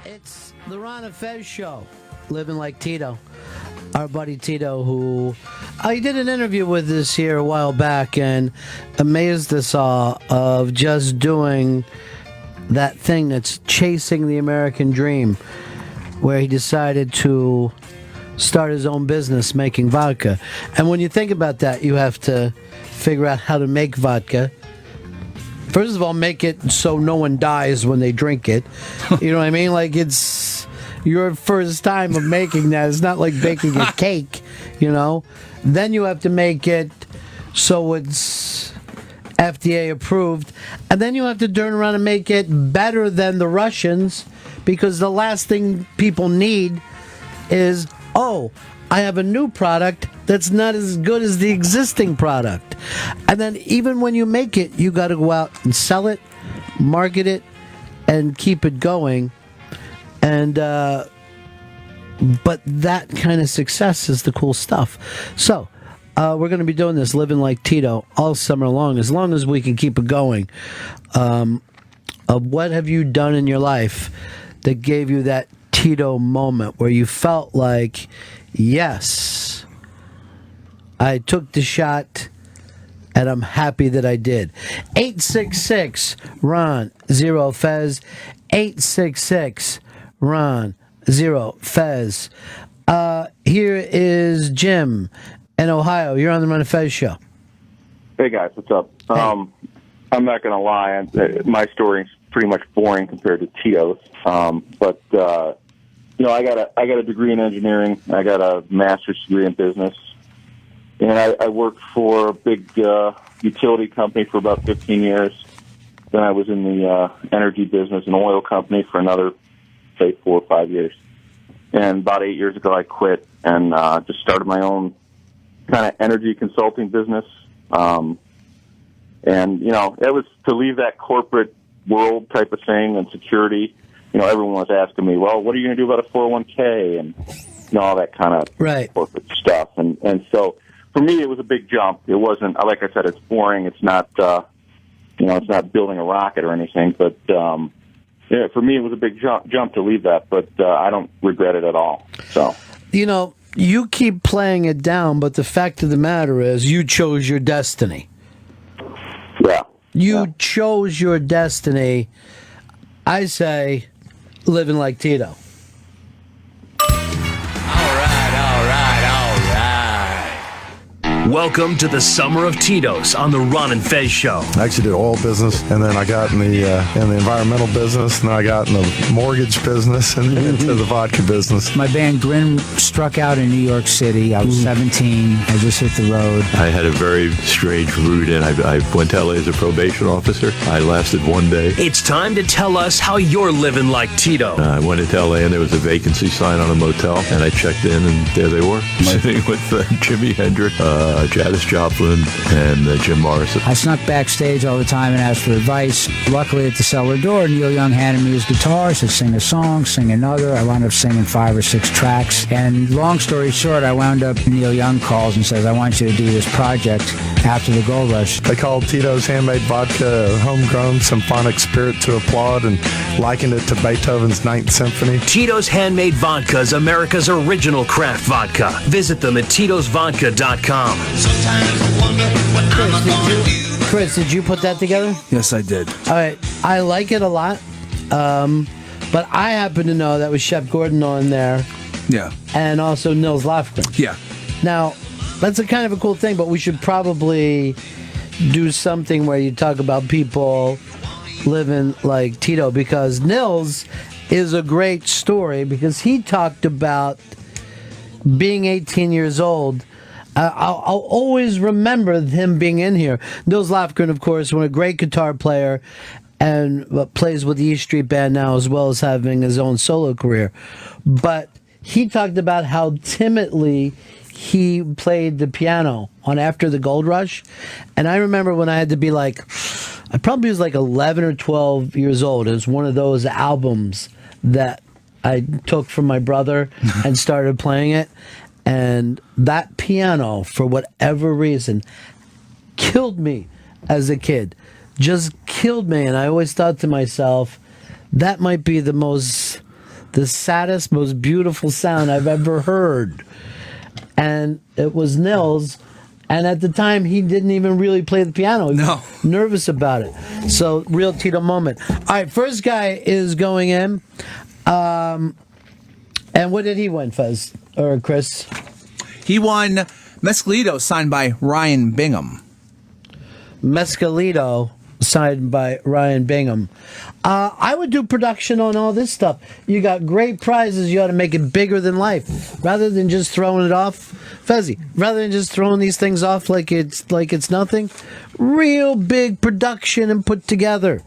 It's the Ron and Fez show, Living Like Tito. Our buddy Tito, who I did an interview with this here a while back and amazed us all of just doing that thing that's chasing the American dream, where he decided to start his own business making vodka. And when you think about that, you have to figure out how to make vodka. First of all, make it so no one dies when they drink it. You know what I mean? Like, it's your first time of making that. It's not like baking a cake, you know? Then you have to make it so it's FDA approved. And then you have to turn around and make it better than the Russians, because the last thing people need is, oh, I have a new product that's not as good as the existing product. And then even when you make it, you got to go out and sell it, market it, and keep it going. And but that kind of success is the cool stuff. So we're going to be doing this, Living Like Tito, all summer long as we can keep it going. What have you done in your life that gave you that Tito moment where you felt like, yes, I took the shot and I'm happy that I did? 866 Ron 0 Fez. 866 Ron 0 Fez. Here is Jim in Ohio. You're on the Ron and Fez show. Hey guys, what's up? Hey. I'm not going to lie. My story is pretty much boring compared to Tito's. But you know, I got a degree in engineering. I got a master's degree in business, and I worked for a big utility company for about 15 years. Then I was in the energy business, an oil company, for another, say, 4 or 5 years. And about 8 years ago, I quit and just started my own kind of energy consulting business. And you know, it was to leave that corporate world type of thing and security. You know, everyone was asking me, well, what are you going to do about a 401k and you know, all that kind of corporate stuff. And so for me, it was a big jump. It wasn't, like I said, it's boring. It's not, you know, it's not building a rocket or anything. But yeah, for me, it was a big jump to leave that. But I don't regret it at all. So, you know, you keep playing it down, but the fact of the matter is you chose your destiny. Yeah. You chose your destiny. I say, living like Tito. Welcome to the Summer of Titos on the Ron and Fez show. I actually did oil business, and then I got in the environmental business, and then I got in the mortgage business, and then into the vodka business. My band Grin struck out in New York City. I was 17. I just hit the road. I had a very strange route, and I went to LA as a probation officer. I lasted 1 day. It's time to tell us how you're living like Tito. I went into LA, and there was a vacancy sign on a motel, and I checked in, and there they were, sitting with Jimi Hendrix, Janis Joplin, and Jim Morrison. I snuck backstage all the time and asked for advice. Luckily, at the cellar door, Neil Young handed me his guitar, said, sing a song, sing another. I wound up singing 5 or 6 tracks. And long story short, I wound up, Neil Young calls and says, I want you to do this project after the gold rush. They called Tito's Handmade Vodka a homegrown symphonic spirit to applaud and likened it to Beethoven's Ninth Symphony. Tito's Handmade Vodka is America's original craft vodka. Visit them at titosvodka.com. Chris, did you put that together? Yes, I did. All right. I like it a lot. But I happen to know that was Chef Gordon on there. Yeah. And also Nils Lofgren. Yeah. Now, that's a kind of a cool thing, but we should probably do something where you talk about people living like Tito, because Nils is a great story, because he talked about being 18 years old. I'll always remember him being in here. Nils Lofgren, of course, was a great guitar player and plays with the E Street Band now, as well as having his own solo career. But he talked about how timidly he played the piano on After the Gold Rush. And I remember when I had to be like, I probably was like 11 or 12 years old. It was one of those albums that I took from my brother and started playing it. And that piano, for whatever reason, killed me as a kid. Just killed me. And I always thought to myself, that might be the most the saddest, most beautiful sound I've ever heard. And it was Nils. And at the time, he didn't even really play the piano. He was nervous about it. So, real Tito moment. All right, first guy is going in. And what did he win, Fez? Or Chris? He won Mescalito, signed by Ryan Bingham. Mescalito, signed by Ryan Bingham. I would do production on all this stuff. You got great prizes. You ought to make it bigger than life, rather than just throwing it off. Fezzy, rather than just throwing these things off like it's nothing. Real big production and put together.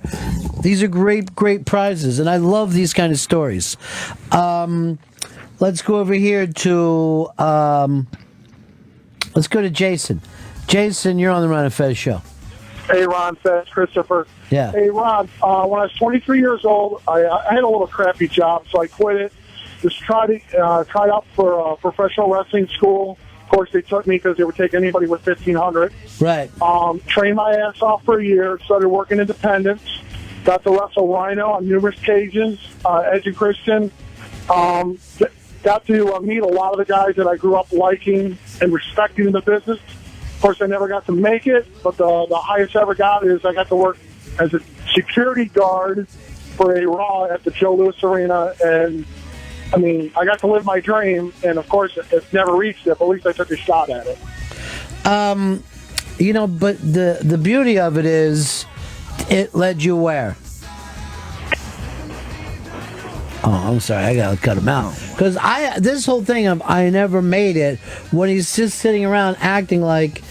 These are great prizes, and I love these kind of stories. Let's go over here to let's go to Jason. Jason, you're on the Ron and Fez show. Hey, Ron, Fez, Christopher. Yeah. Hey, Ron, when I was 23 years old, I had a little crappy job, so I quit it. Just tried out for professional wrestling school. Of course, they took me because they would take anybody with 1,500. Right. Trained my ass off for a year, started working independence, got to wrestle Rhino on numerous occasions, Edge and Christian. Got to meet a lot of the guys that I grew up liking and respecting in the business. Of course, I never got to make it, but the highest I ever got is I got to work as a security guard for a Raw at the Joe Louis Arena. And, I mean, I got to live my dream, and, of course, it's never reached it, but at least I took a shot at it. You know, but the beauty of it is it led you where? Oh, I'm sorry, I gotta cut him out. Because this whole thing of I never made it, when he's just sitting around acting like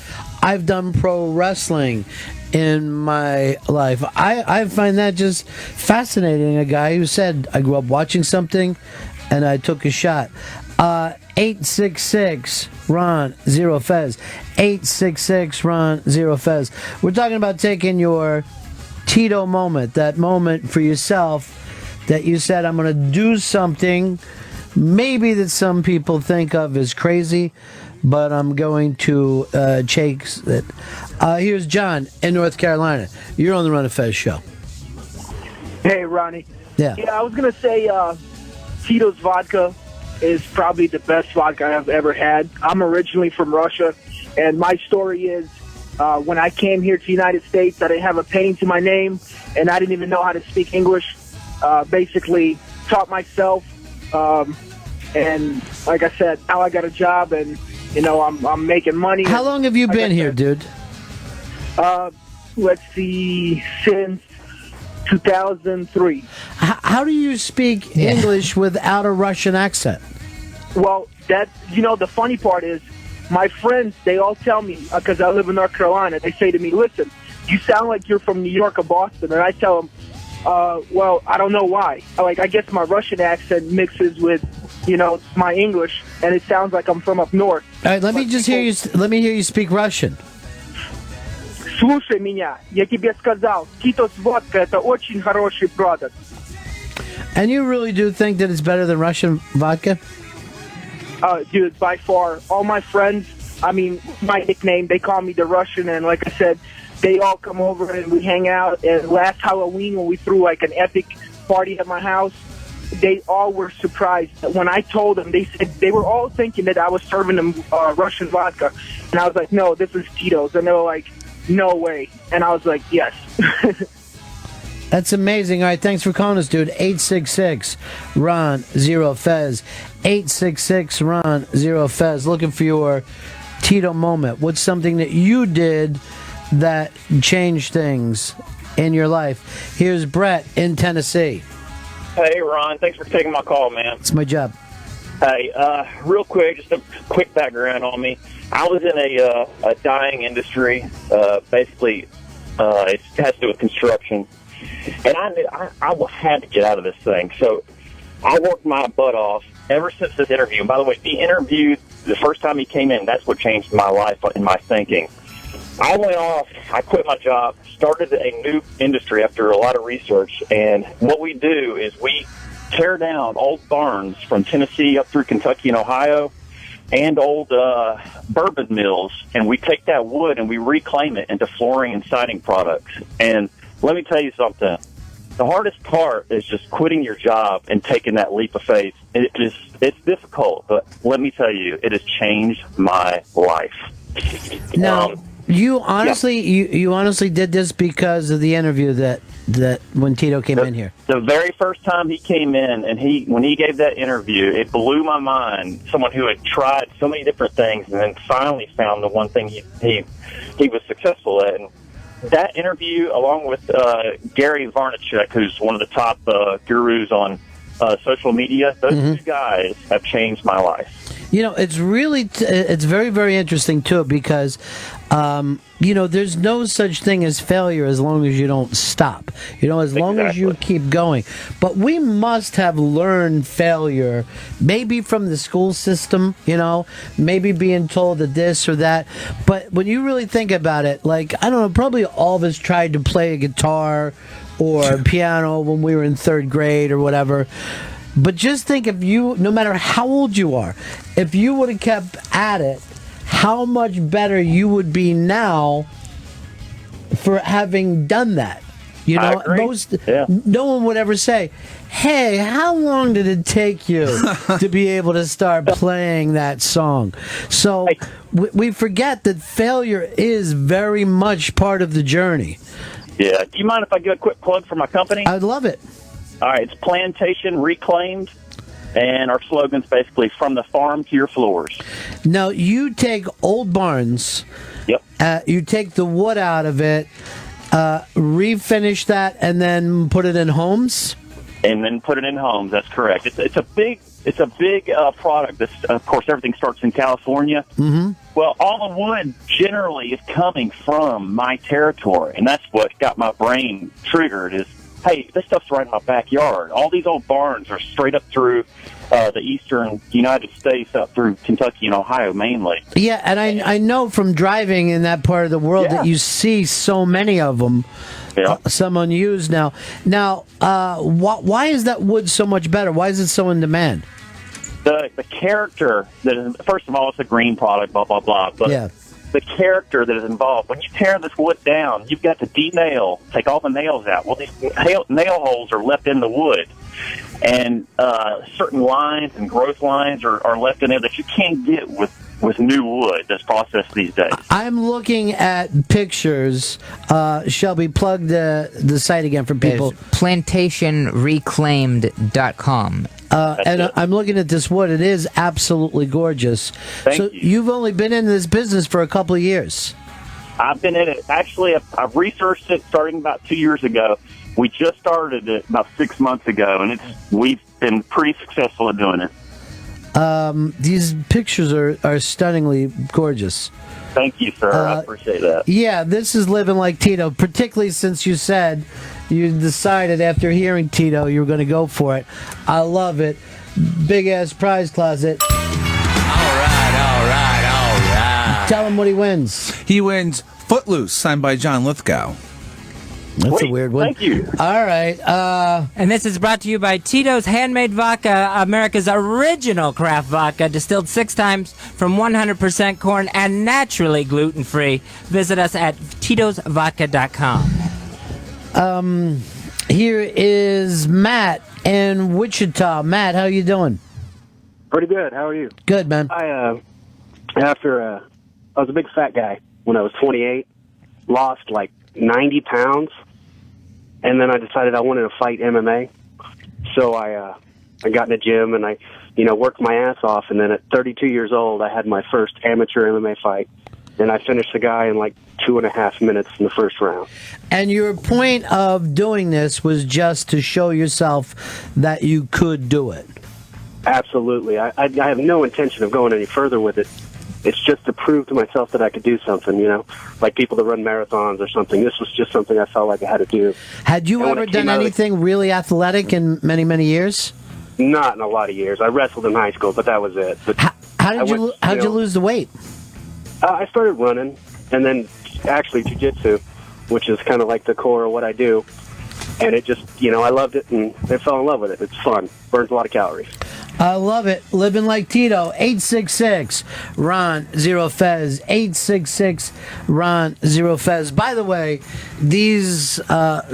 I've done pro wrestling in my life, I find that just fascinating. A guy who said, I grew up watching something and I took a shot. 866 Ron Zero Fez. 866 Ron Zero Fez. We're talking about taking your Tito moment, that moment for yourself that you said, I'm going to do something maybe that some people think of as crazy, but I'm going to chase it. Here's John in North Carolina. You're on the Run of Fez show. Hey, Ronnie. Yeah, I was going to say Titos vodka is probably the best vodka I've ever had. I'm originally from Russia, and my story is when I came here to the United States, I didn't have a penny to my name, and I didn't even know how to speak English. Basically taught myself, and like I said, now I got a job, and I'm making money. How long have you been here, dude? Let's see, since 2003. How do you speak English without a Russian accent? Well, the funny part is, my friends, they all tell me, because I live in North Carolina, they say to me, listen, you sound like you're from New York or Boston, and I tell them, well, I don't know why. I guess my Russian accent mixes with, my English, and it sounds like I'm from up north. All right, let me hear you speak Russian. Слушай меня, я тебе сказал, Titos vodka это очень хороший product. And you really do think that it's better than Russian vodka? Dude, by far, all my friends, I mean, my nickname, they call me the Russian, and like I said, they all come over and we hang out. And last Halloween, when we threw an epic party at my house, they all were surprised. When I told them, they said they were all thinking that I was serving them Russian vodka. And I was like, no, this is Titos. And they were like, no way. And I was like, yes. That's amazing. All right, thanks for calling us, dude. 866 Ron Zero Fez. 866 Ron Zero Fez. Looking for your Tito moment. What's something that you did that changed things in your life? Here's Brett in Tennessee. Hey, Ron. Thanks for taking my call, man. It's my job. Hey, real quick, just a quick background on me. I was in a dying industry. Basically, it has to do with construction. And I had to get out of this thing. So I worked my butt off ever since this interview. And by the way, the interview, the first time he came in, that's what changed my life and my thinking. I went off, I quit my job, started a new industry after a lot of research, and what we do is we tear down old barns from Tennessee up through Kentucky and Ohio and old bourbon mills, and we take that wood and we reclaim it into flooring and siding products. And let me tell you something, the hardest part is just quitting your job and taking that leap of faith. It's difficult, but let me tell you, it has changed my life. Now, you honestly, you honestly did this because of the interview that when Tito came in here. The very first time he came in, and when he gave that interview, it blew my mind. Someone who had tried so many different things, and then finally found the one thing he was successful at. And that interview, along with Gary Vaynerchuk, who's one of the top gurus on social media, those two guys have changed my life. You know, it's really, it's very, very interesting, too, because, you know, there's no such thing as failure as long as you don't stop. You know, as long as you keep going. But we must have learned failure, maybe from the school system, you know, maybe being told that this or that. But when you really think about it, like, I don't know, probably all of us tried to play a guitar or a piano when we were in third grade or whatever. But just think, if you, no matter how old you are, if you would have kept at it, how much better you would be now for having done that. You know, no one would ever say, hey, how long did it take you to be able to start playing that song? So we forget that failure is very much part of the journey. Yeah. Do you mind if I give a quick plug for my company? I'd love it. All right, it's Plantation Reclaimed, and our slogan's basically from the farm to your floors. Now, you take old barns, you take the wood out of it, refinish that, and then put it in homes? And then put it in homes, that's correct. It's a big product. Of course, everything starts in California. Mm-hmm. Well, all the wood generally is coming from my territory, and that's what got my brain triggered is, hey, this stuff's right in my backyard. All these old barns are straight up through the eastern United States, up through Kentucky and Ohio mainly. Yeah, and I know from driving in that part of the world that you see so many of them, some unused now. Now, why is that wood so much better? Why is it so in demand? The character, first of all, it's a green product, blah, blah, blah. But the character that is involved. When you tear this wood down, you've got to de-nail, take all the nails out. Well, these nail holes are left in the wood, and certain lines and growth lines are left in there that you can't get with new wood that's processed these days. I'm looking at pictures. Shelby, plug the site again for people. PlantationReclaimed.com. And I'm looking at this wood. It is absolutely gorgeous. Thank you. You've only been in this business for a couple of years. I've been in it. Actually, I've researched it starting about 2 years ago. We just started it about 6 months ago, and we've been pretty successful at doing it. These pictures are stunningly gorgeous. Thank you, sir. I appreciate that. Yeah, this is living like Tito, particularly since you said you decided after hearing Tito you were going to go for it. I love it. Big-ass prize closet. All right. Tell him what he wins. He wins Footloose, signed by John Lithgow. That's a weird one. Thank you. All right. And this is brought to you by Titos Handmade Vodka, America's original craft vodka, distilled 6 times from 100% corn and naturally gluten-free. Visit us at titosvodka.com. Here is Matt in Wichita. Matt, how you doing? Pretty good. How are you? Good, man. I was a big fat guy when I was 28, lost like 90 pounds, and then I decided I wanted to fight MMA. So I got in the gym and I worked my ass off, and then at 32 years old, I had my first amateur MMA fight, and I finished the guy in like 2.5 minutes in the first round. And your point of doing this was just to show yourself that you could do it. Absolutely. I have no intention of going any further with it. It's just to prove to myself that I could do something, like people that run marathons or something. This was just something I felt like I had to do. Had you ever done anything really athletic in many, many years? Not in a lot of years. I wrestled in high school, but that was it. But how did you lose the weight? I started running, and then actually jiu-jitsu, which is kind of like the core of what I do. And it just, I loved it, and I fell in love with it. It's fun. Burns a lot of calories. I love it. Living like Tito. 866 Ron Zero Fez. 866 Ron Zero Fez. By the way, these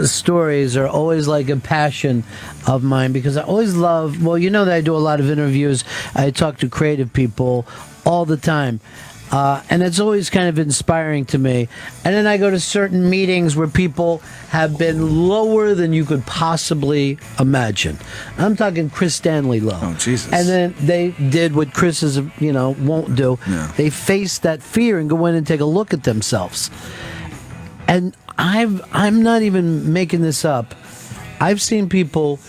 stories are always like a passion of mine because I always love. Well, you know that I do a lot of interviews. I talk to creative people all the time. And it's always kind of inspiring to me. And then I go to certain meetings where people have been lower than you could possibly imagine. I'm talking Chris Stanley low. Oh, Jesus. And then they did what Chris is, won't do. Yeah. They face that fear and go in and take a look at themselves. And I'm not even making this up. I've seen people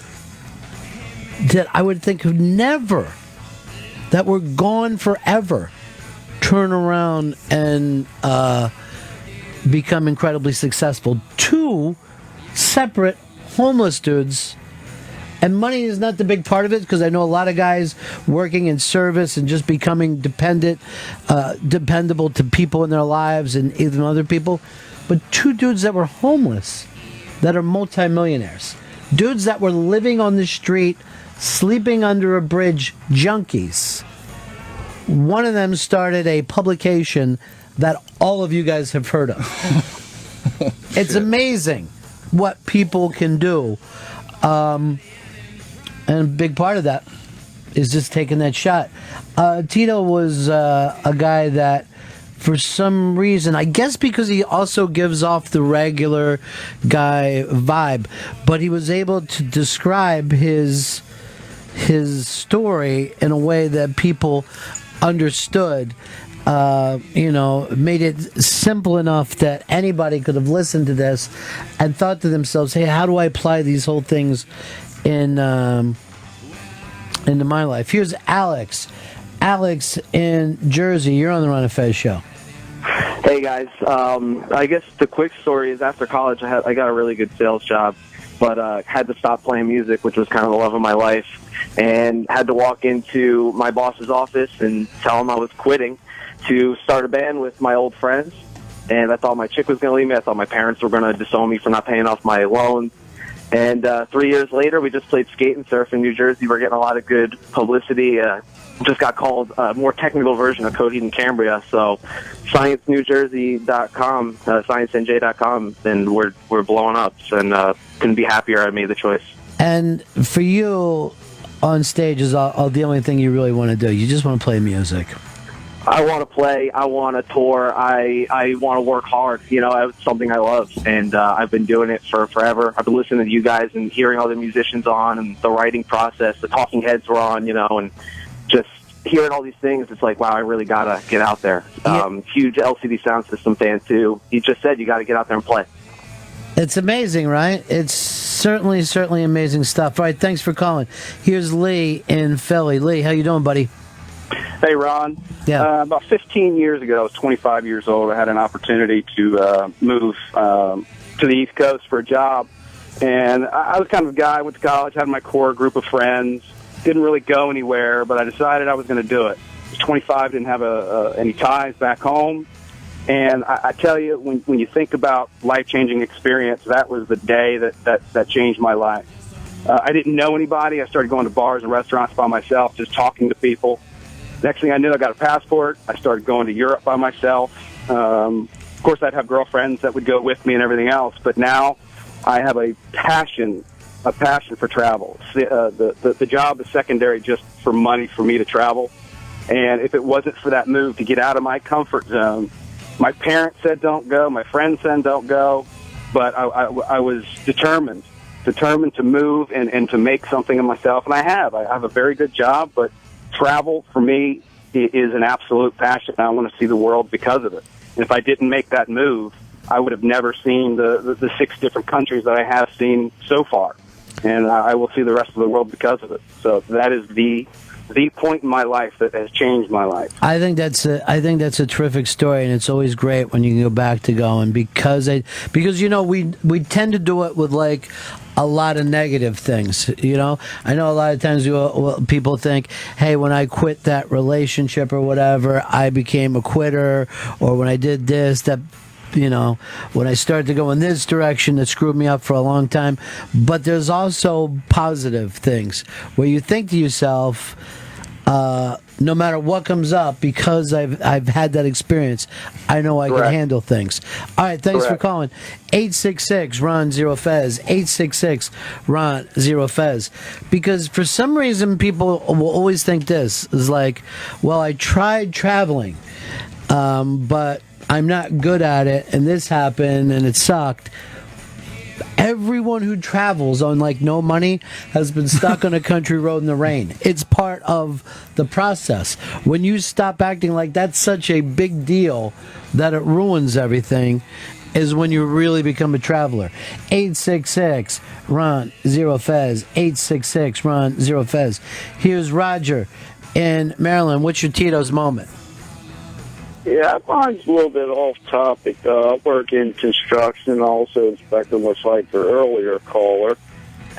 that I would think that were gone forever, turn around and become incredibly successful. Two separate homeless dudes. And money is not the big part of it because I know a lot of guys working in service and just becoming dependable to people in their lives and even other people. But two dudes that were homeless that are multimillionaires. Dudes that were living on the street, sleeping under a bridge, junkies. One of them started a publication that all of you guys have heard of. It's amazing what people can do. And a big part of that is just taking that shot. Tito was a guy that, for some reason, I guess because he also gives off the regular guy vibe, but he was able to describe his story in a way that people understood, made it simple enough that anybody could have listened to this and thought to themselves, hey, how do I apply these whole things into my life? Here's Alex. Alex in Jersey. You're on the Ron and Fez show. Hey, guys. I guess the quick story is after college, I got a really good sales job, but had to stop playing music, which was kind of the love of my life, and had to walk into my boss's office and tell him I was quitting to start a band with my old friends. And I thought my chick was going to leave me. I thought my parents were going to disown me for not paying off my loans. And 3 years later, we just played skate and surf in New Jersey. We're getting a lot of good publicity. Just got called a more technical version of Coheed and Cambria. So ScienceNewJersey.com, ScienceNJ.com, and we're blowing up. And couldn't be happier I made the choice. And for you, on stage is the only thing you really want to do. You just want to play music. I want to play. I want to tour. I want to work hard. It's something I love, and I've been doing it for forever. I've been listening to you guys and hearing other musicians on, and the writing process, the Talking Heads were on, and just hearing all these things. It's like, wow, I really gotta get out there. Huge LCD Sound System fan too. You just said you got to get out there and play. It's amazing, right? It's certainly amazing stuff. All right, thanks for calling. Here's Lee in Philly. Lee, how you doing, buddy? Hey, Ron. Yeah. About 15 years ago, I was 25 years old. I had an opportunity to move to the East Coast for a job. And I was kind of a guy, I went to college, had my core group of friends, didn't really go anywhere, but I decided I was going to do it. I was 25, didn't have any ties back home. And I tell you, when you think about life-changing experience, that was the day that changed my life. I didn't know anybody. I started going to bars and restaurants by myself, just talking to people. Next thing I knew, I got a passport. I started going to Europe by myself. Of course, I'd have girlfriends that would go with me and everything else. But now I have a passion for travel. The job is secondary just for money for me to travel. And if it wasn't for that move to get out of my comfort zone, my parents said don't go, my friends said don't go, but I was determined to move and to make something of myself. And I have a very good job, but travel for me is an absolute passion. I want to see the world because of it. And if I didn't make that move, I would have never seen the 6 different countries that I have seen so far. And I will see the rest of the world because of it. So that is the point in my life that has changed my life. I think that's a terrific story, and it's always great when you can go back to going because we tend to do it with like a lot of negative things. I know a lot of times people think, hey, when I quit that relationship or whatever, I became a quitter, or when I did this, that when I started to go in this direction, it screwed me up for a long time. But there's also positive things where you think to yourself, no matter what comes up, because I've had that experience, I know I can handle things. All right, thanks for calling. 866-RON-0-FEZ. 866-RON-0-FEZ. Because for some reason, people will always think this is like, well, I tried traveling, but I'm not good at it, and this happened, and it sucked. Everyone who travels on no money has been stuck on a country road in the rain. It's part of the process. When you stop acting like that's such a big deal that it ruins everything is when you really become a traveler. 866-RON-0-FEZ. 866-RON-0-FEZ. Here's Roger in Maryland. What's your Titos moment? Yeah, mine's a little bit off topic. I work in construction, also inspector, much like the earlier caller.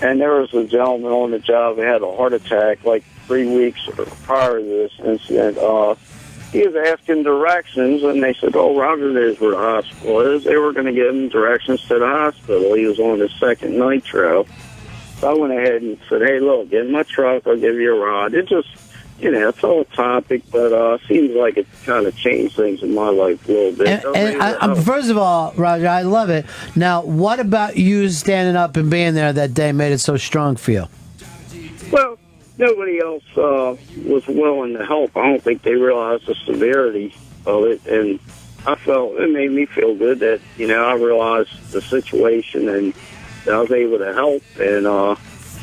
And there was a gentleman on the job who had a heart attack 3 weeks prior to this incident. He was asking directions, and they said, oh, Roger knows where the hospital is. They were going to give him directions to the hospital. He was on his second nitro. So I went ahead and said, hey, look, get in my truck. I'll give you a ride. It just... it's all a topic, but seems like it kind of changed things in my life a little bit. First of all, Roger, I love it. Now, what about you standing up and being there that day made it so strong for you? Well, nobody else was willing to help. I don't think they realized the severity of it, and I felt it made me feel good that, I realized the situation and I was able to help, and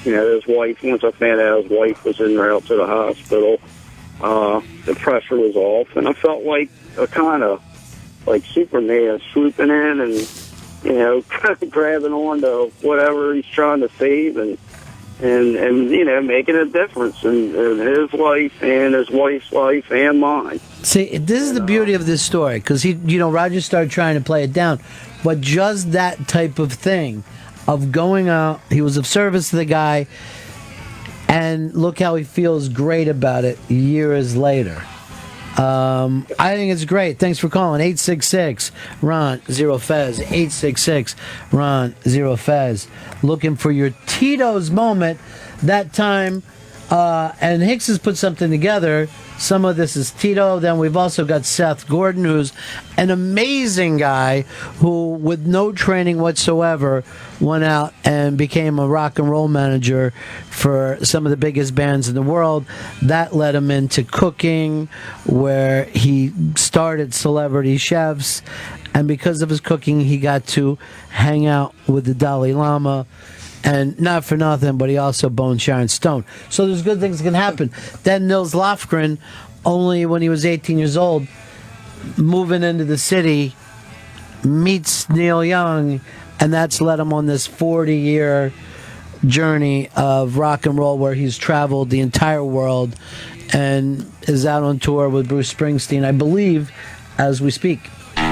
his wife, once I found out his wife was en route to the hospital, the pressure was off, and I felt like a kind of like Superman swooping in and, grabbing on to whatever he's trying to save and making a difference in his life and his wife's life and mine. See, this is the beauty of this story, because Roger started trying to play it down, but just that type of thing of going out, he was of service to the guy, and look how he feels great about it years later. I think it's great. Thanks for calling. 866-RON-0-FEZ. 866-RON-0-FEZ. Looking for your Titos moment. That time, and Hicks has put something together. Some of this is Tito. Then we've also got Seth Gordon, who's an amazing guy who, with no training whatsoever, went out and became a rock and roll manager for some of the biggest bands in the world. That led him into cooking, where he started Celebrity Chefs. And because of his cooking, he got to hang out with the Dalai Lama. And not for nothing, but he also boned Sharon Stone. So there's good things that can happen. Then Nils Lofgren, only when he was 18 years old, moving into the city, meets Neil Young, and that's led him on this 40-year journey of rock and roll, where he's traveled the entire world and is out on tour with Bruce Springsteen, I believe, as we speak.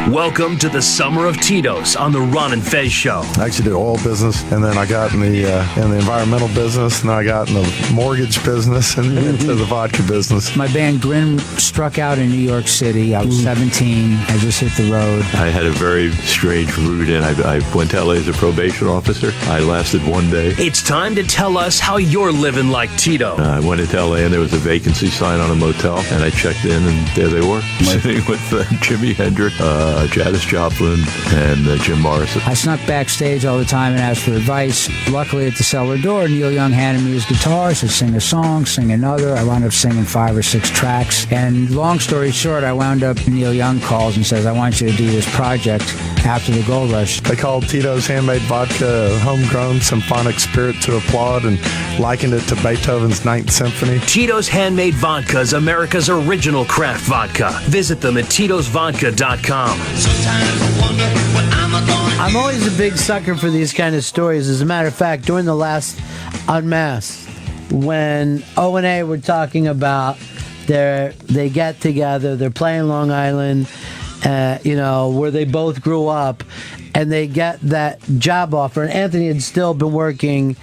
Welcome to the Summer of Titos on the Ron and Fez Show. I actually did oil business, and then I got in the environmental business, and then I got in the mortgage business, and into the vodka business. My band Grin struck out in New York City. I was 17. I just hit the road. I had a very strange route in. I went to LA as a probation officer. I lasted one day. It's time to tell us how you're living like Tito. I went into LA, and there was a vacancy sign on a motel, and I checked in, and there they were, sitting with Jimi Hendrix, Janis Joplin, and Jim Morrison. I snuck backstage all the time and asked for advice. Luckily, at the cellar door, Neil Young handed me his guitar, said sing a song, sing another. I wound up singing 5 or 6 tracks. And long story short, I wound up, Neil Young calls and says, I want you to do this project after the gold rush. They called Tito's Handmade Vodka a homegrown symphonic spirit to applaud and likened it to Beethoven's Ninth Symphony. Tito's Handmade Vodka is America's original craft vodka. Visit them at TitosVodka.com. I'm always a big sucker for these kind of stories. As a matter of fact, during the last Unmasked, when O&A were talking about they get together, they're playing Long Island, where they both grew up, and they get that job offer. And Anthony had still been working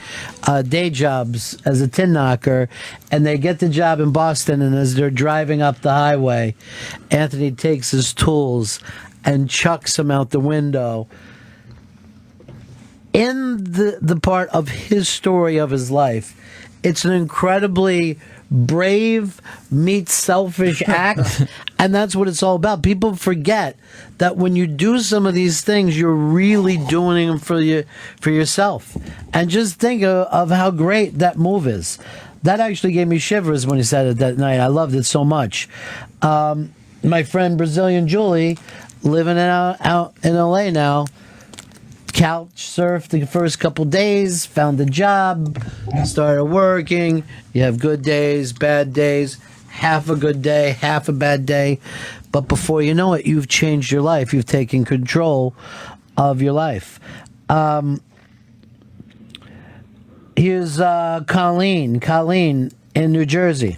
day jobs as a tin knocker, and they get the job in Boston, and as they're driving up the highway, Anthony takes his tools and chucks them out the window. In the part of his story of his life, it's an incredibly brave meets selfish act, and that's what it's all about. People forget that when you do some of these things, you're really doing them for yourself. And just think of how great that move is. That actually gave me shivers when he said it that night. I loved it so much. My friend Brazilian Julie, living out in LA now, couch surfed the first couple days, found a job, started working. You have good days, bad days, half a good day, half a bad day. But before you know it, you've changed your life. You've taken control of your life. Here's Colleen. Colleen in New Jersey.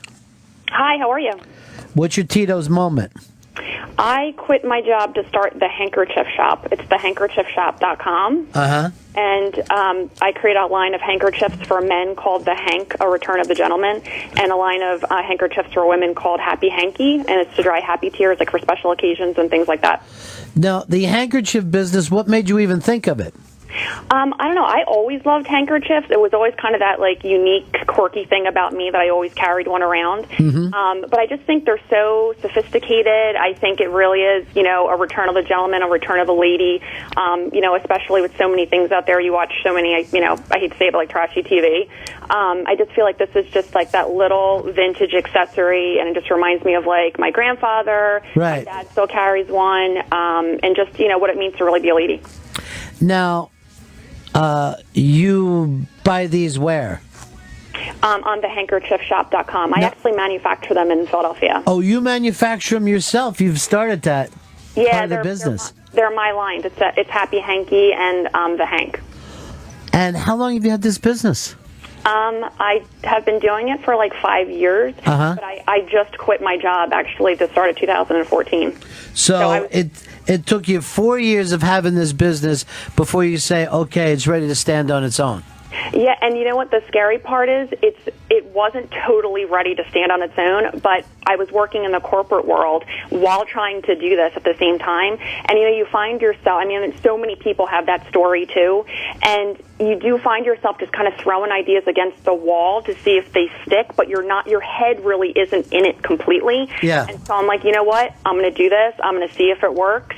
Hi, how are you? What's your Titos moment? I quit my job to start the handkerchief shop. It's thehandkerchiefshop.com. Uh-huh. And I create a line of handkerchiefs for men called The Hank, A Return of the Gentleman, and a line of handkerchiefs for women called Happy Hanky, and it's to dry happy tears, like for special occasions and things like that. Now, the handkerchief business, what made you even think of it? I don't know. I always loved handkerchiefs. It was always kind of that like unique, quirky thing about me that I always carried one around. Mm-hmm. But I just think they're so sophisticated. I think it really is, a return of the gentleman, a return of a lady. Especially with so many things out there. You watch so many, I hate to say it, but like trashy TV. I just feel like this is just like that little vintage accessory, and it just reminds me of like my grandfather. Right. My dad still carries one, and just what it means to really be a lady. Now, you buy these where? On thehandkerchiefshop.com. I actually manufacture them in Philadelphia. Oh, you manufacture them yourself. You've started that part of the business. They're my lines. It's Happy Hanky and the Hank. And how long have you had this business? I have been doing it for like 5 years, but I just quit my job actually to start of 2014. So it took you 4 years of having this business before you say, okay, it's ready to stand on its own. Yeah, and you know what the scary part is? It wasn't totally ready to stand on its own, but I was working in the corporate world while trying to do this at the same time. And you find yourself, so many people have that story too, and you do find yourself just kind of throwing ideas against the wall to see if they stick, but your head really isn't in it completely. Yeah. And so I'm like, you know what? I'm going to do this. I'm going to see if it works.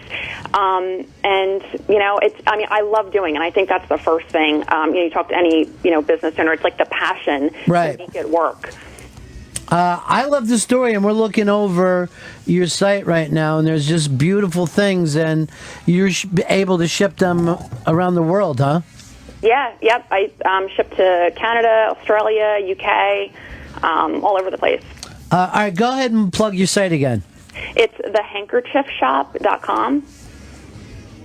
I love doing it. I think that's the first thing. You talk to any, business owner, it's like the passion to make it work. I love the story, and we're looking over your site right now, and there's just beautiful things, and you're able to ship them around the world, huh? Yeah, yep. I ship to Canada, Australia, UK, all over the place. All right, go ahead and plug your site again. It's thehandkerchiefshop.com.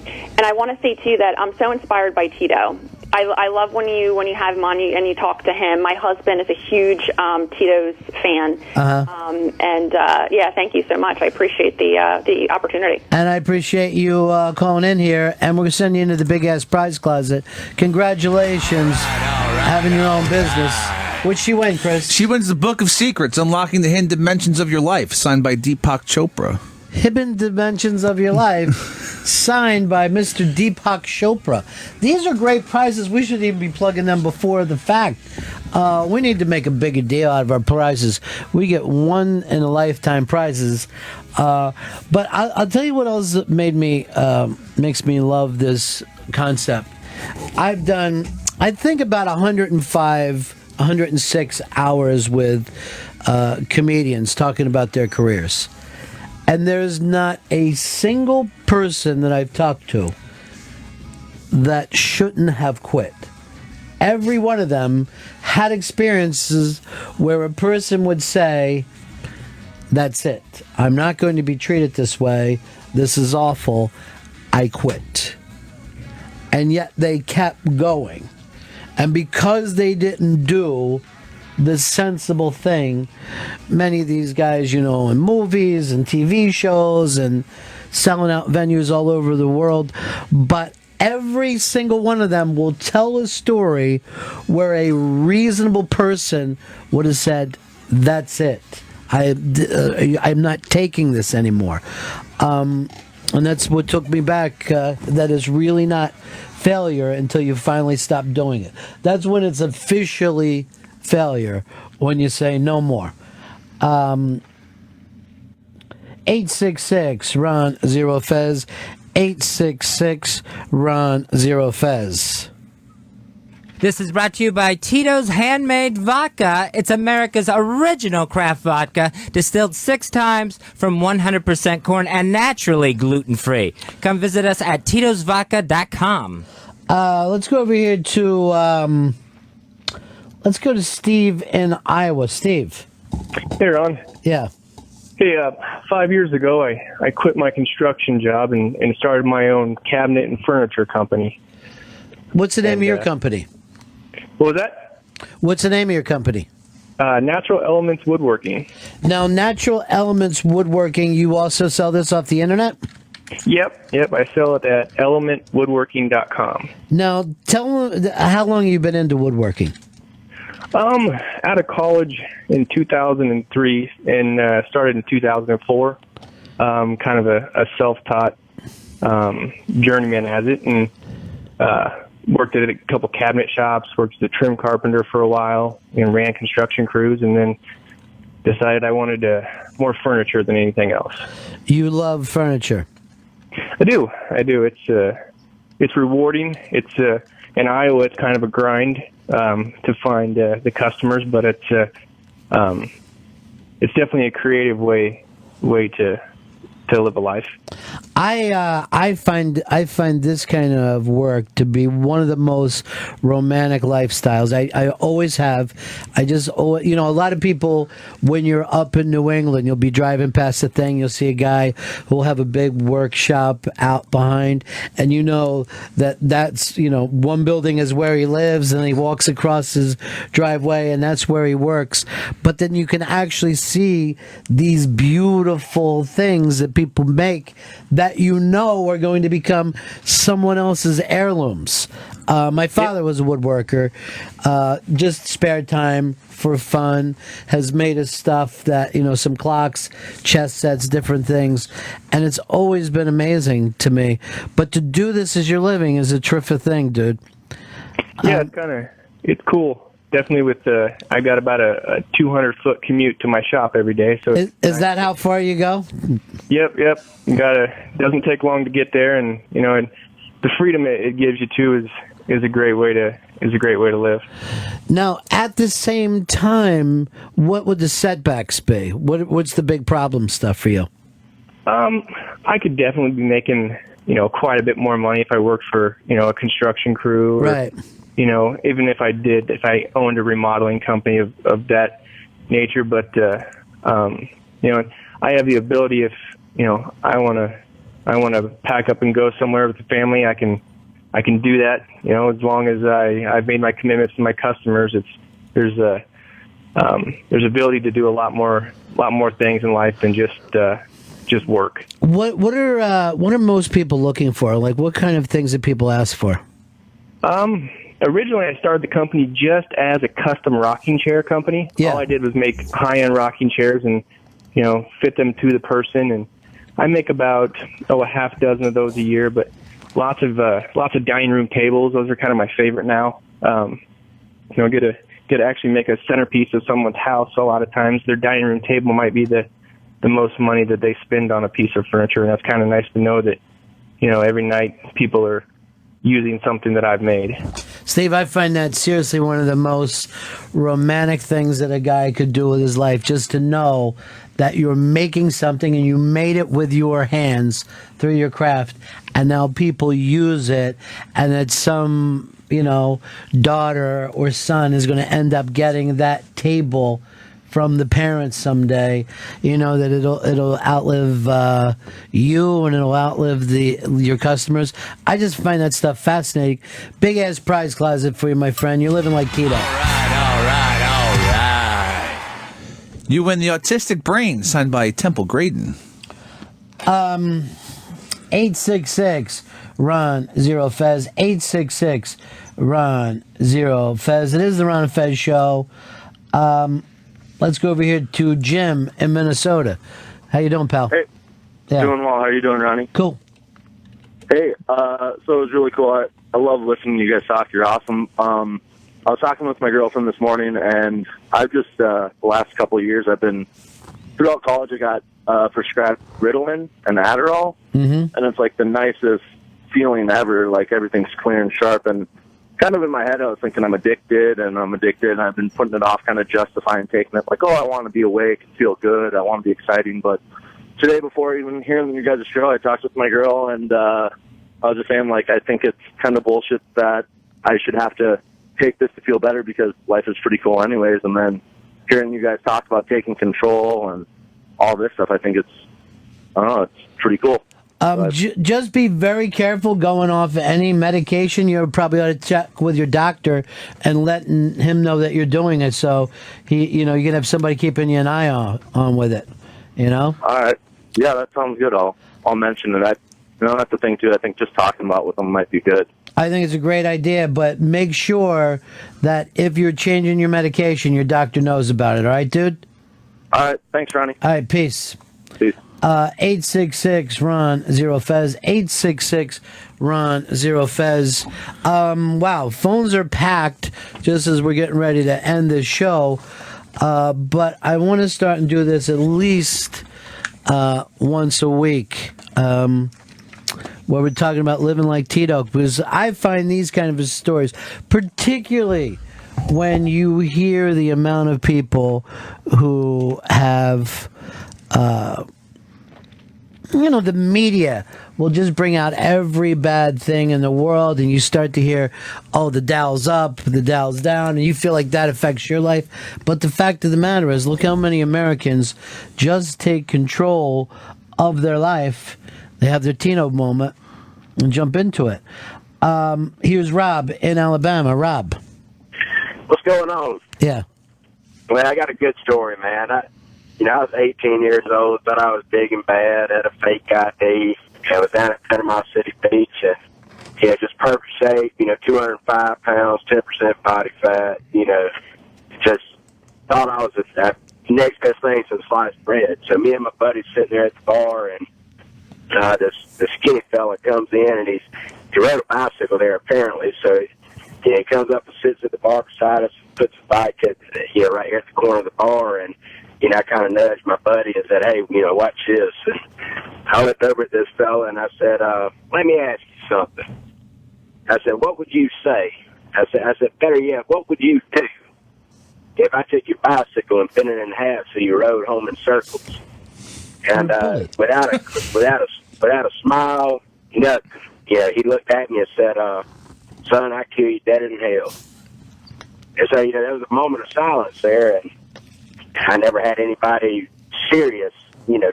And I want to say, too, that I'm so inspired by Tito. I love when you have him on and you talk to him. My husband is a huge Titos fan. Thank you so much. I appreciate the opportunity. And I appreciate you calling in here, and we're going to send you into the big-ass prize closet. Congratulations having your own business. What'd she win, Chris? She wins the Book of Secrets, Unlocking the Hidden Dimensions of Your Life, signed by Deepak Chopra. Hidden Dimensions of Your Life, signed by Mr. Deepak Chopra. These are great prizes. We should even be plugging them before the fact. We need to make a bigger deal out of our prizes. We get one-in-a-lifetime prizes. But I'll tell you what else makes me love this concept. I think about 106 hours with comedians talking about their careers. And there's not a single person that I've talked to that shouldn't have quit. Every one of them had experiences where a person would say, that's it. I'm not going to be treated this way. This is awful. I quit. And yet they kept going. And because they didn't do the sensible thing, many of these guys, in movies and TV shows and selling out venues all over the world, but every single one of them will tell a story where a reasonable person would have said, that's it. I'm not taking this anymore. And that's what took me back. That is really not failure until you finally stop doing it. That's when it's officially failure, when you say no more. 866 Ron Zero Fez. 866 Ron Zero Fez. This is brought to you by Titos Handmade Vodka. It's America's original craft vodka, distilled 6 times from 100% corn and naturally gluten-free. Come visit us at titosvodka.com. Let's go over here to let's go to Steve in Iowa. Steve. Hey, Ron. Yeah. Hey, 5 years ago, I quit my construction job and started my own cabinet and furniture company. What's the name of your company? What was that? What's the name of your company? Natural Elements Woodworking. Now, Natural Elements Woodworking, you also sell this off the internet? Yep. I sell it at elementwoodworking.com. Now, tell me, how long you've been into woodworking? Out of college in 2003 and started in 2004. Kind of a self-taught journeyman as it, and worked at a couple cabinet shops, worked as a trim carpenter for a while, and ran construction crews, and then decided I wanted more furniture than anything else. You love furniture? I do. It's rewarding. It's in Iowa. It's kind of a grind to find the customers, but it's definitely a creative way to live a life. I find this kind of work to be one of the most romantic lifestyles. I always have. A lot of people, when you're up in New England, you'll be driving past the thing, you'll see a guy who'll have a big workshop out behind, and you know that's one building is where he lives, and he walks across his driveway, and that's where he works. But then you can actually see these beautiful things that people make that are going to become someone else's heirlooms. My father was a woodworker. Just spare time for fun has made us stuff that, some clocks, chess sets, different things. And it's always been amazing to me. But to do this as your living is a terrific thing, dude. Yeah, it's cool. Definitely I got about a 200-foot commute to my shop every day. So is that how far you go? Yep. Doesn't take long to get there, and and the freedom it gives you too is a great way to live. Now, at the same time, what would the setbacks be? What's the big problem stuff for you? I could definitely be making quite a bit more money if I worked for a construction crew, right? Even if I owned a remodeling company of that nature, but I have the ability if I want to pack up and go somewhere with the family, I can do that. As long as I've made my commitments to my customers, there's ability to do a lot more things in life than just work. What are most people looking for? Like, what kind of things do people ask for? Originally, I started the company just as a custom rocking chair company. Yeah. All I did was make high-end rocking chairs and, fit them to the person. And I make about a half dozen of those a year. But lots of dining room tables. Those are kind of my favorite now. Get to actually make a centerpiece of someone's house. A lot of times, their dining room table might be the most money that they spend on a piece of furniture, and that's kind of nice to know that every night people are using something that I've made. Steve, I find that seriously one of the most romantic things that a guy could do with his life, just to know that you're making something and you made it with your hands through your craft, and now people use it, and that some, daughter or son is going to end up getting that table from the parents someday, that it'll outlive you, and it'll outlive your customers. I just find that stuff fascinating. Big ass prize closet for you, my friend. You're living like Tito. All right. You win the Autistic Brain, signed by Temple Graydon. 866 Ron Zero Fez. 866 Ron Zero Fez. It is the Ron and Fez show. Let's go over here to Jim in Minnesota. How you doing, pal? Yeah. Doing well. How are you doing, Ronnie? Cool. Hey, so it was really cool. I love listening to you guys talk. You're awesome. I was talking with my girlfriend this morning, and I've just, the last couple of years, throughout college, I got prescribed Ritalin and Adderall, and it's like the nicest feeling ever, like everything's clear and sharp, and kind of in my head I was thinking I'm addicted, and I've been putting it off, kind of justifying taking it, like, oh, I want to be awake and feel good, I want to be exciting, but today before even hearing you guys' show, I talked with my girl, and I was just saying, like, I think it's kind of bullshit that I should have to take this to feel better because life is pretty cool anyways, and then hearing you guys talk about taking control and all this stuff, I think it's pretty cool. Just be very careful going off any medication. You probably ought to check with your doctor and letting him know that you're doing it, so you can have somebody keeping you an eye on with it. All right. Yeah, that sounds good. I'll mention it. That's the thing too. I think just talking about with them might be good. I think it's a great idea, but make sure that if you're changing your medication, your doctor knows about it. All right, dude? All right. Thanks, Ronnie. All right, peace. Peace. 866-RON-0-FEZ. 866-RON-0-FEZ. Wow, phones are packed just as we're getting ready to end this show. But I want to start and do this at least once a week. Where we're talking about living like Tito, because I find these kind of stories, particularly when you hear the amount of people who have, the media will just bring out every bad thing in the world, and you start to hear, oh, the Dow's up, the Dow's down, and you feel like that affects your life. But the fact of the matter is, look how many Americans just take control of their life. They have their Tino moment and jump into it. Here's Rob in Alabama. Rob. What's going on? Yeah. Well, I got a good story, man. I was 18 years old, thought I was big and bad, had a fake ID. I was down at Panama City Beach. Just perfect shape, 205 pounds, 10% body fat, just thought I was the next best thing since sliced bread. So me and my buddy sitting there at the bar, and this skinny fella comes in, and he rode a bicycle there apparently. So he comes up and sits at the bar beside us, puts a bike at right here at the corner of the bar, and I kind of nudged my buddy and said, "Hey, watch this." And I looked over at this fella and I said, "Let me ask you something." I said, "What would you say?" I said, "Better yet, what would you do if I took your bicycle and bent it in half so you rode home in circles?" And without a smile, nothing. He looked at me and said, "Son, I kill you dead in hell." And so there was a moment of silence there, and I never had anybody serious,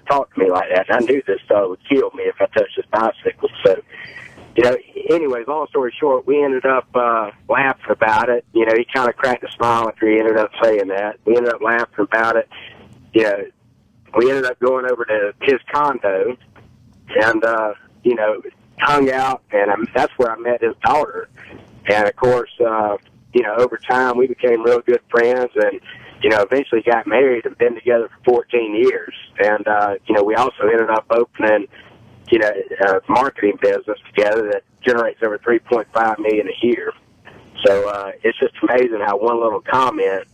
talk to me like that. And I knew this fellow would kill me if I touched his bicycle. So, anyways, long story short, we ended up laughing about it. He kind of cracked a smile after he ended up saying that. We ended up laughing about it. We ended up going over to his condo and, hung out, and that's where I met his daughter. And, of course, over time we became real good friends, and, eventually got married and been together for 14 years. And, we also ended up opening, a marketing business together that generates over $3.5 million a year. So it's just amazing how one little comment,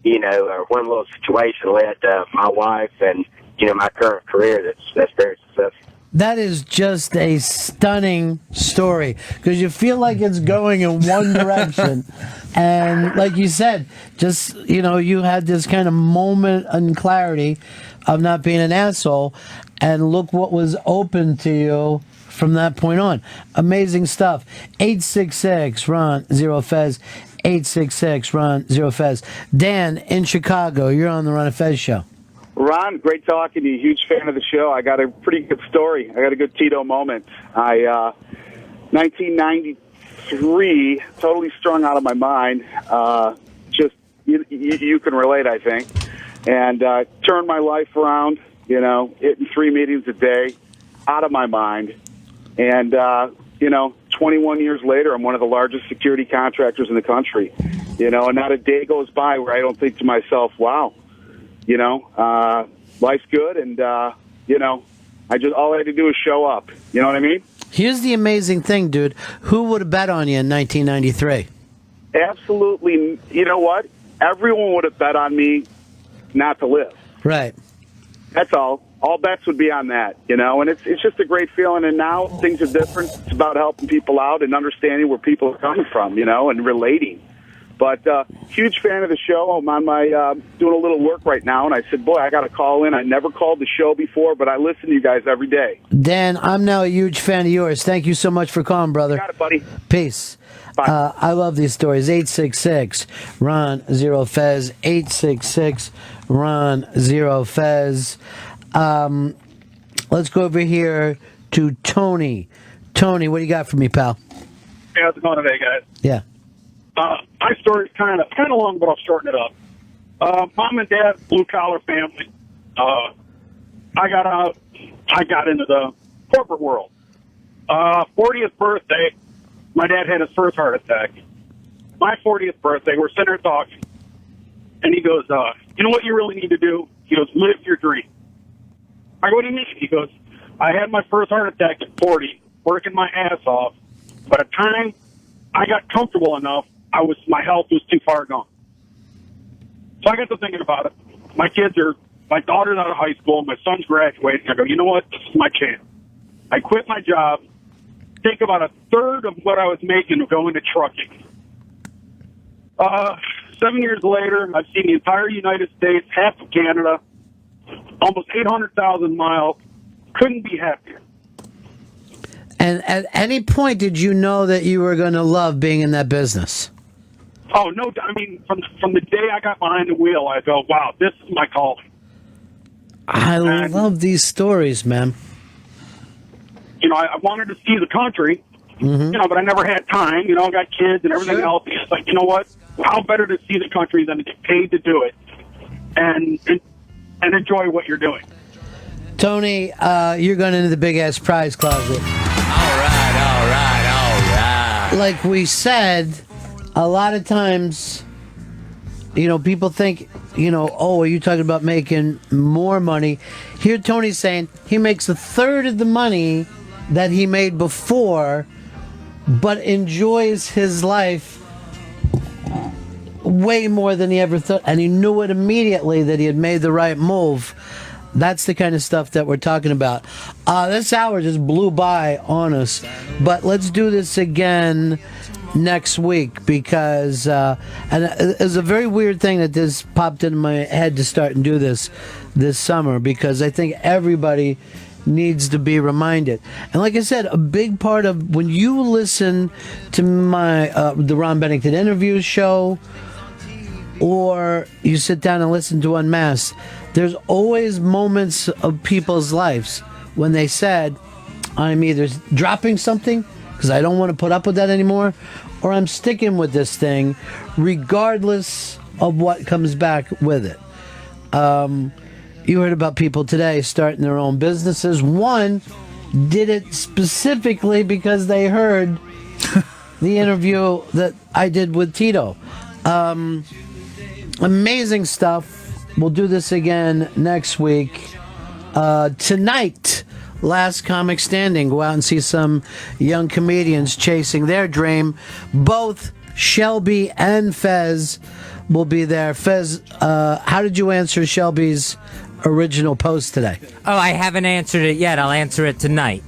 or one little situation led to my wife and, my current career that's very successful. That is just a stunning story because you feel like it's going in one direction. And like you said, just, you had this kind of moment and clarity of not being an asshole. And look what was open to you from that point on. Amazing stuff. 866-RON-0-FEZ. 866-RON-0-FEZ. Dan in Chicago, you're on the Ron and Fez show. Ron, great talking to you. Huge fan of the show. I got a pretty good story. I got a good Tito moment. 1993, totally strung out of my mind. Just you can relate, I think. And turned my life around. Hitting 3 meetings a day, out of my mind. And 21 years later, I'm one of the largest security contractors in the country. And not a day goes by where I don't think to myself, wow. Life's good, and All I had to do was show up. You know what I mean? Here's the amazing thing, dude. Who would have bet on you in 1993? Absolutely. You know what? Everyone would have bet on me not to live. Right. That's all. All bets would be on that, you know, and it's just a great feeling. And now things are different. It's about helping people out and understanding where people are coming from, you know, and relating. But huge fan of the show. I'm on my doing a little work right now, and I said, boy, I got to call in. I never called the show before, but I listen to you guys every day. Dan, I'm now a huge fan of yours. Thank you so much for calling, brother. Got it, buddy. Peace. I love these stories. 866 Ron Zero Fez. 866 Ron Zero Fez. Let's go over here to Tony. Tony, what do you got for me, pal? Hey, how's it going today, guys? Yeah. My story's kind of long, but I'll shorten it up. Mom and dad, blue collar family. I got into the corporate world. 40th birthday, my dad had his first heart attack. My 40th birthday, we're sitting there talking, and he goes, "You know what you really need to do?" He goes, "Live your dream." I go, "What do you mean?" He goes, "I had my first heart attack at 40, working my ass off. By the time I got comfortable enough, my health was too far gone." So I got to thinking about it. My daughter's out of high school, my son's graduating. I go, you know what? This is my chance. I quit my job, take about a third of what I was making to go into trucking. 7 years later, I've seen the entire United States, half of Canada, almost 800,000 miles. Couldn't be happier. And at any point, did you know that you were going to love being in that business? Oh, no. I mean, from the day I got behind the wheel, I go, wow, this is my calling. I love these stories, man. You know, I wanted to see the country, you know, but I never had time. You know, I got kids and everything else. It's like, you know what? How better to see the country than to get paid to do it and enjoy what you're doing. Tony, you're going into the big-ass prize closet. All right. Like we said, a lot of times, you know, people think, you know, oh, are you talking about making more money? Here Tony's saying he makes a third of the money that he made before, but enjoys his life way more than he ever thought. And he knew it immediately that he had made the right move. That's the kind of stuff that we're talking about. This hour just blew by on us, but let's do this again next week because and it's a very weird thing that this popped into my head to start and do this summer because I think everybody needs to be reminded. And like I said, a big part of when you listen to my the Ron Bennington Interviews show or you sit down and listen to Unmasked, there's always moments of people's lives when they said, I'm either dropping something because I don't want to put up with that anymore, or I'm sticking with this thing regardless of what comes back with it. You heard about people today starting their own businesses. One did it specifically because they heard the interview that I did with Tito. Amazing stuff. We'll do this again next week. Tonight, Last Comic Standing. Go out and see some young comedians chasing their dream. Both Shelby and Fez will be there. Fez, how did you answer Shelby's original post today? Oh, I haven't answered it yet. I'll answer it tonight.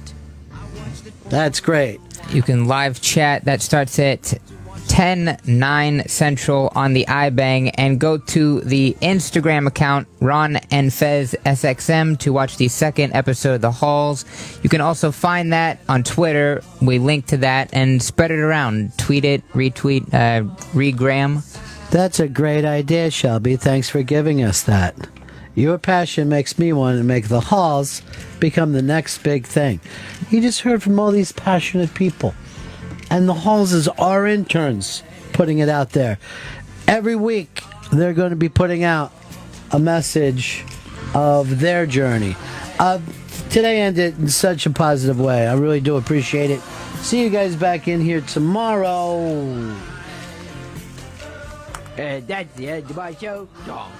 That's great. You can live chat. That starts at 10/9 Central on the iBang, and go to the Instagram account Ron and Fez SXM to watch the second episode of The Halls. You can also find that on Twitter. We link to that and spread it around. Tweet it, retweet, regram. That's a great idea, Shelby. Thanks for giving us that. Your passion makes me want to make The Halls become the next big thing. You just heard from all these passionate people. And The Halls is our interns putting it out there. Every week, they're going to be putting out a message of their journey. Today ended in such a positive way. I really do appreciate it. See you guys back in here tomorrow. That's the end of my show. Donk.